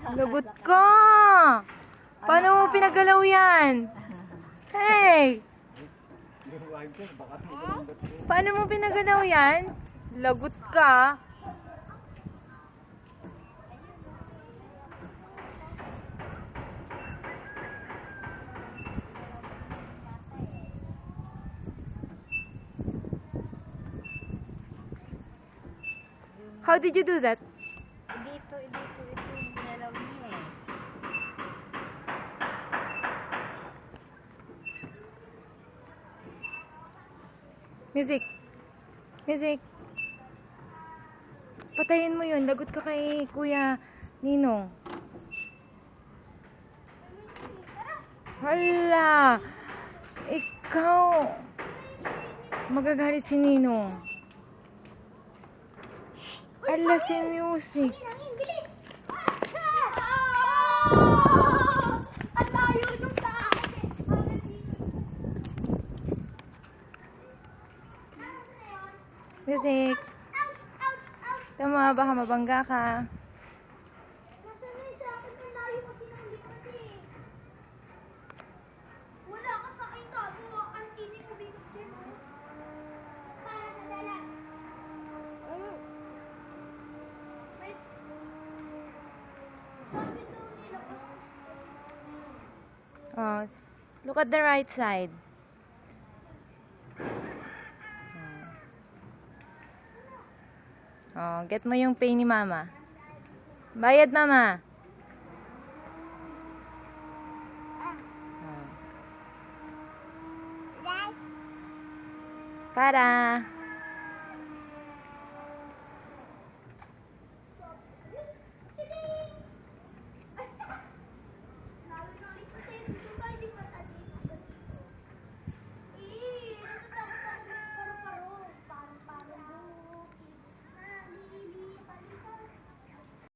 Lagot ka! Paano mo pinagalaw yan? Hey! Paano mo pinagalaw yan? Lagot ka! How did you do that? Dito yung ginalaw niya eh. Music. Music. Patayin mo yun. Lagot ka kay Kuya Ninong. Hala! Ikaw! Magagalit si Ninong. Ala, si Music. Ang layo nung taas. Music. Tama, baka mabangga ka. Nasanay sa akin na layo kasi nang lipat eh. Wala ka sa akin tago. Ang tinig ko bigot dyan. Para sa dalag. Wait. Sabi daw nila Oh, look at the right side. Oh, get mo yung pay ni Mama. Bayad, Mama. Oh. Para.